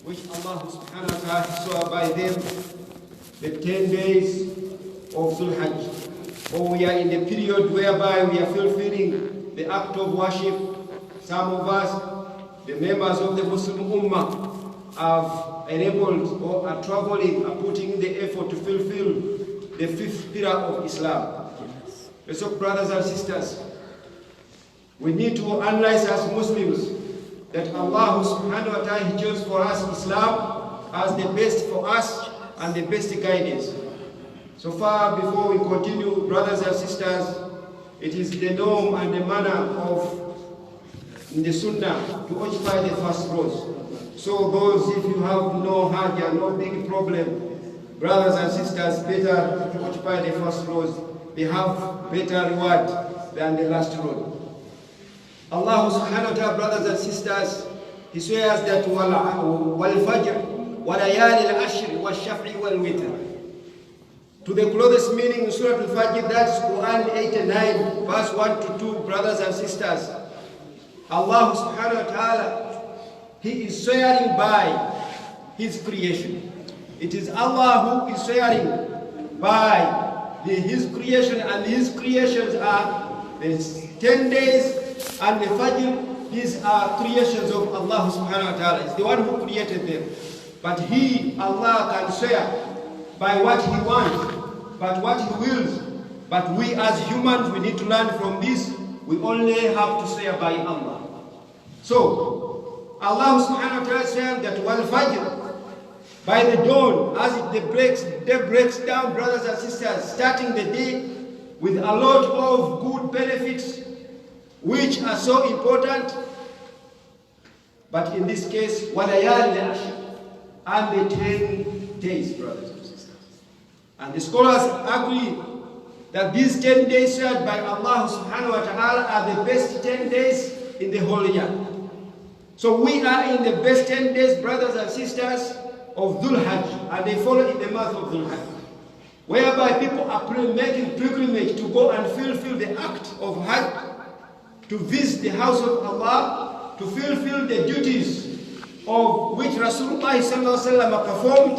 which Allah subhanahu wa ta'ala saw by them the 10 days of Dhul Hajj. Or we are in the period whereby we are fulfilling the act of worship. Some of us, the members of the Muslim Ummah, have enabled or are traveling, are putting in the effort to fulfill the 5th pillar of Islam. So brothers and sisters, we need to analyze as Muslims that Allah subhanahu wa ta'ala chose for us Islam as the best for us and the best guidance. So far, before we continue, brothers and sisters, it is the norm and the manner of in the Sunnah to occupy the first rows. So those, if you have no hajjah, no big problem, brothers and sisters, better to occupy the first rows. They have better reward than the last row. Allah subhanahu wa ta'ala, brothers and sisters, He swears that وَالْفَجْرِ وَلَيَالِ الْعَشْرِ وَالشَّفْعِ وَالْوِتْرِ. To the closest meaning in Surah Al-Fajr, that's Quran 89, verse 1 to 2, brothers and sisters. Allah subhanahu wa ta'ala, He is swearing by His creation. It is Allah who is swearing by His creation, and His creations are the 10 days and the Fajr. These are creations of Allah subhanahu wa ta'ala. It's the one who created them. But He, Allah, can swear by what He wants, but what He wills. But we as humans, we need to learn from this. We only have to swear by Allah. So, Allah subhanahu wa ta'ala says that wal Fajr, by the dawn, as day breaks down, brothers and sisters, starting the day with a lot of good benefits, which are so important. But in this case, وَلَيَالِ الْعَشْرِ, and the 10 days, brothers and sisters. And the scholars agree that these 10 days shared by Allah subhanahu wa ta'ala are the best 10 days in the whole year. So we are in the best 10 days, brothers and sisters, of Dhul Hajj, and they follow in the month of Dhul Hajj, whereby people are making pilgrimage to go and fulfill the act of Hajj, to visit the house of Allah, to fulfill the duties of which Rasulullah performed,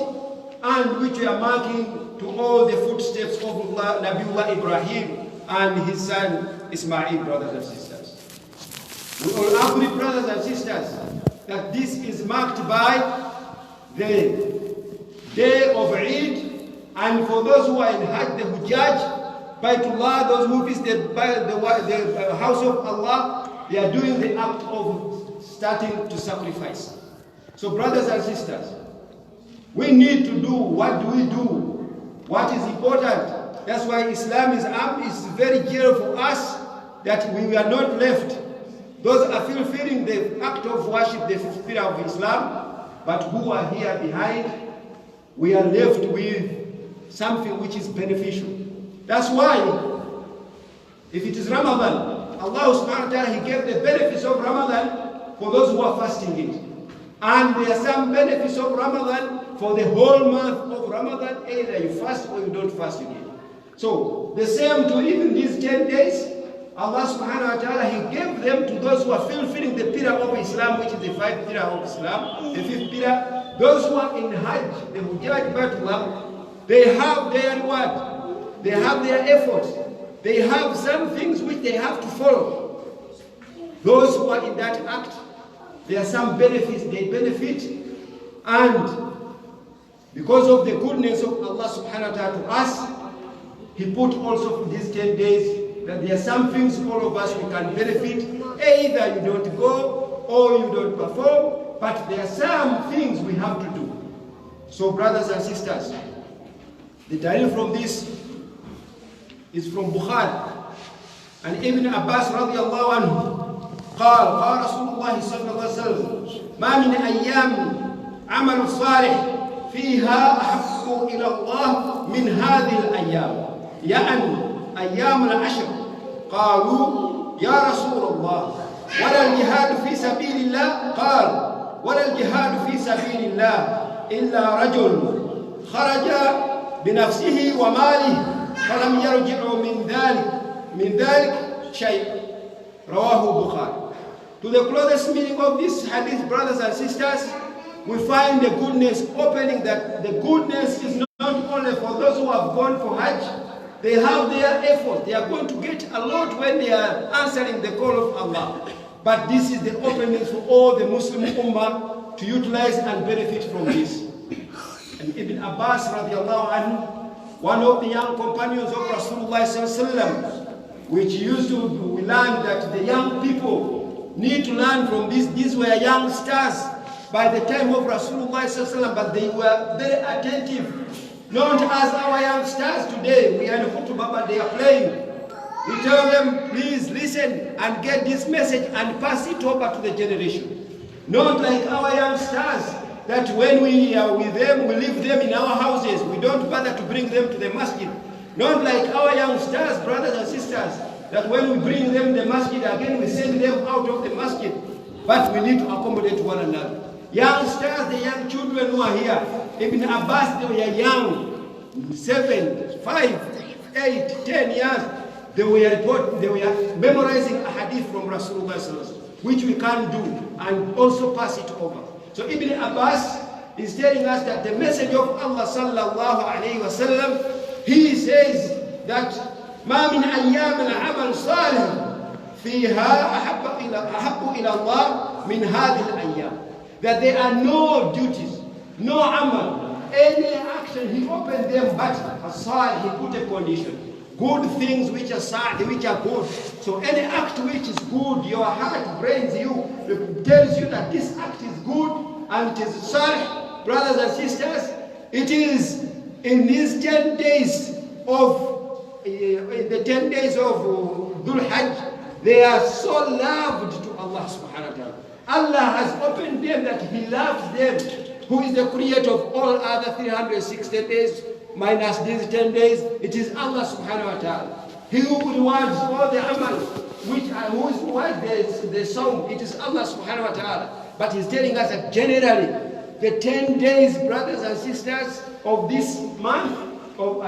and which we are marking to all the footsteps of Nabiullah Ibrahim and his son Ismail, brothers and sisters. We all agree, brothers and sisters, that this is marked by the day of Eid, and for those who are in Hajj, the Hujjaj, Baytullah, those who visit the house of Allah, they are doing the act of starting to sacrifice. So brothers and sisters, we need to do, what do we do? What is important? That's why Islam is very clear for us that we are not left. Those are fulfilling the act of worship, the spirit of Islam, but who are here behind, we are left with something which is beneficial. That's why, if it is Ramadan, Allah subhanahu wa ta'ala, He gave the benefits of Ramadan for those who are fasting it. And there are some benefits of Ramadan for the whole month of Ramadan, either you fast or you don't fast in it. So, the same to even these 10 days, Allah subhanahu wa ta'ala, He gave them to those who are fulfilling the pillar of Islam, which is the 5th pillar of Islam, the 5th pillar. Those who are in Hajj, the Hujjaj Batullah, they have their reward, they have their efforts, they have some things which they have to follow. Those who are in that act, there are some benefits they benefit, and because of the goodness of Allah subhanahu wa ta'ala to us, He put also for these 10 days that there are some things all of us we can benefit. Either you don't go or you don't perform, but there are some things we have to do. So brothers and sisters, the dalil from this is from Bukhari, and Ibn Abbas radiallahu anhu قال رسول الله صلى الله عليه وسلم ما من أيام عمل صالح فيها أحب إلى الله من هذه الأيام، يعني أيام العشر. قالوا يا رسول الله ولا الجهاد في سبيل الله؟ قال ولا الجهاد في سبيل الله إلا رجل خرج بنفسه وماله فلم يرجع من ذلك شيء. رواه البخاري. To the closest meaning of this hadith, brothers and sisters, we find the goodness opening, that the goodness is not only for those who have gone for Hajj. They have their effort. They are going to get a lot when they are answering the call of Allah. But this is the opening for all the Muslim Ummah to utilize and benefit from this. And Ibn Abbas radiallahu anhu, one of the young companions of Rasulullah sallallahu alaihi wasallam, which used to learn that the young people need to learn from this. These were young stars by the time of Rasulullah sallallahu alaihi wasallam, but they were very attentive. Not as our young stars today, we are in khutbah, but they are playing. We tell them, please listen and get this message and pass it over to the generation. Not like our young stars, that when we are with them, we leave them in our houses. We don't bother to bring them to the masjid. Not like our young stars, brothers and sisters, that when we bring them to the masjid, again we send them out of the masjid. But we need to accommodate one another. Young stars, the young children who are here, Ibn Abbas, they were young, 7, 5, 8, 10 years. They were memorizing a hadith from Rasulullah sallallahu alaihi wasallam, which we can do and also pass it over. So Ibn Abbas is telling us that the message of Allah sallallahu alaihi wasallam, he says that ما من أيام العمل صالح فيها أحب إلى الله من هذه الأيام. That there are no duties, no amal, any action, he opened them, but aside he put a condition. Good things which are sad, which are good. So any act which is good, your heart brains you, tells you that this act is good and it is salih. Brothers and sisters, it is in these 10 days of Dhul Hajj, they are so loved to Allah subhanahu wa ta'ala. Allah has opened them that He loves them, who is the creator of all other 360 days, minus these 10 days. It is Allah subhanahu wa ta'ala. He who rewards all the amal, which who rewards the song, it is Allah subhanahu wa ta'ala. But He's telling us that generally, the 10 days, brothers and sisters, of this month, of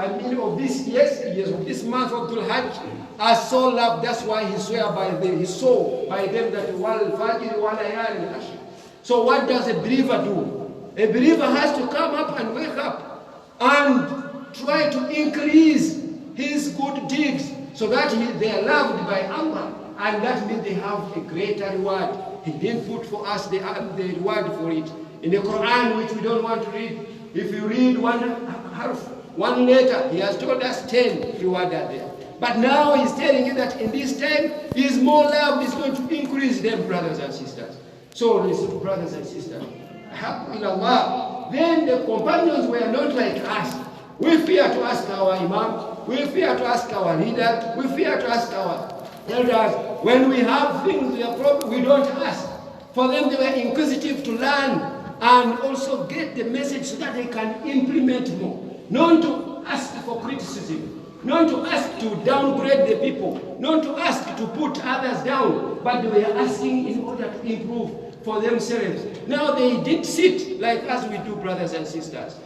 this month of Dhul Hajj, are so loved. That's why He swore by them. He swore by them that wal fajr wal layalin ashr. So what does a believer do? A believer has to come up and wake up and try to increase his good deeds so that they are loved by Allah, and that means they have a greater reward. He didn't put for us the reward for it. In the Quran, which we don't want to read, if you read one harf, one letter, He has told us 10 reward are there. But now He's telling you that in this time, His more love is going to increase them, brothers and sisters. So listen, brothers and sisters, then the companions were not like us. We fear to ask our imam, we fear to ask our leader, we fear to ask our elders. When we have things, we don't ask. For them, they were inquisitive to learn and also get the message so that they can implement more. Not to ask for criticism, not to ask to downgrade the people, not to ask to put others down, but they were asking in order to improve for themselves. Now they did sit like us we do, brothers and sisters.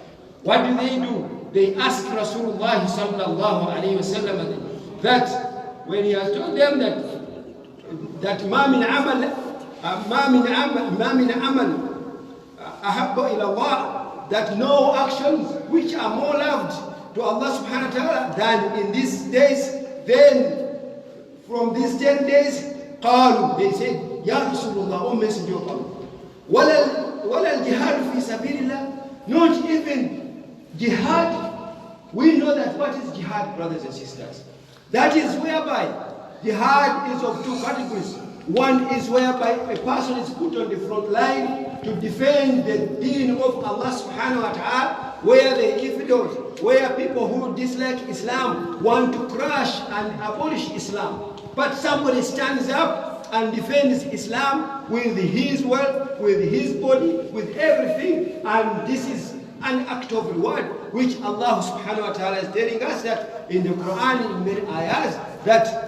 What do? They ask Rasulullah sallallahu alayhi wa sallam that when he has told them that ma min amal ahabba ila Allah, that no actions which are more loved to Allah subhanahu wa ta'ala than in these days. Then from these 10 days, qalu, they said, Ya Rasulullah, O Messenger of Allah, wala al-jihad fi sabilillah, not even jihad. We know that what is jihad, brothers and sisters? That is whereby jihad is of two categories. One is whereby a person is put on the front line to defend the deen of Allah subhanahu wa ta'ala, where the infidels, where people who dislike Islam want to crush and abolish Islam. But somebody stands up and defends Islam with his wealth, with his body, with everything, and this is an act of reward, which Allah subhanahu wa ta'ala is telling us that in the Quran, in many ayahs, that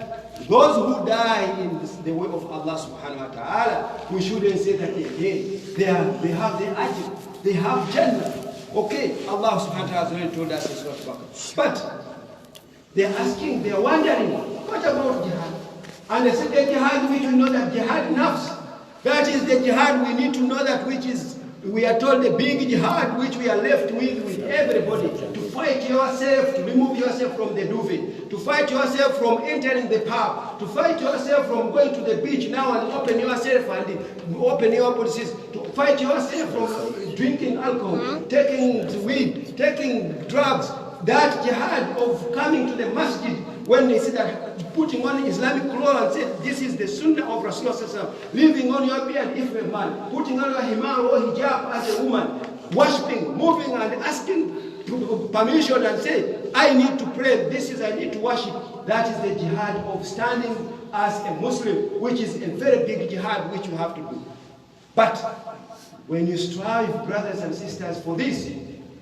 those who die in the way of Allah subhanahu wa ta'ala, we shouldn't say that they have the ajr, they have Jannah. Okay, Allah subhanahu wa ta'ala has already told us in Surah Al-Baqarah. But they're asking, they're wondering, what about jihad? And they said the jihad, we should know that jihad nafs, that is the jihad we need to know that which is We are told the big jihad which we are left with everybody, to fight yourself, to remove yourself from the duvet, to fight yourself from entering the pub, to fight yourself from going to the beach now and open yourself and open your policies, to fight yourself from drinking alcohol, taking weed, taking drugs. That jihad of coming to the masjid when they say that putting on Islamic clothes and say this is the sunnah of Rasulullah, leaving on your beard if a man, putting on your himar or hijab as a woman, worshipping, moving and asking permission and say, I need to pray, I need to worship. That is the jihad of standing as a Muslim, which is a very big jihad which you have to do. But when you strive, brothers and sisters, for this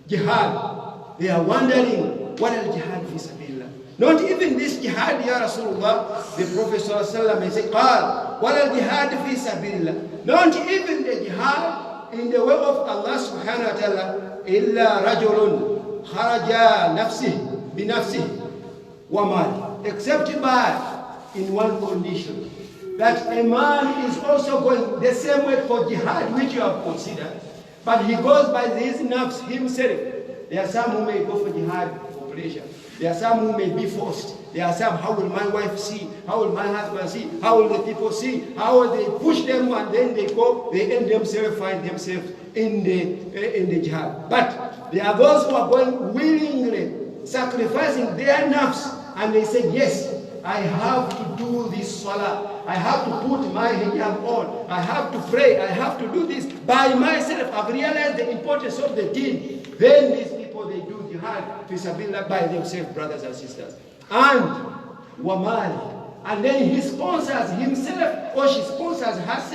jihad, they are wondering, what is jihad fi sabilillah? Not even this jihad, ya Rasulullah. The Prophet sallallahu may say, قال ولا الجهاد في سبيل الله. Not even the jihad in the way of Allah subhanahu wa ta'ala, إلا رجل خرج نفسه بنفسه ومال, except by in one condition, that a man is also going the same way for jihad which you have considered, but he goes by his nafs himself. There are some who may go for jihad for pleasure. There are some who may be forced. There are some, how will my wife see? How will my husband see? How will the people see? How will they push them and then they go, they end themselves, find themselves in the jihad. But there are those who are going willingly, sacrificing their nafs, and they say, yes, I have to do this salah. I have to put my hijab on. I have to pray. I have to do this by myself. I've realized the importance of the deen. Then these people, they do jihad fi sabilillah by themselves, brothers and sisters. And wamal. And then he sponsors himself or she sponsors herself.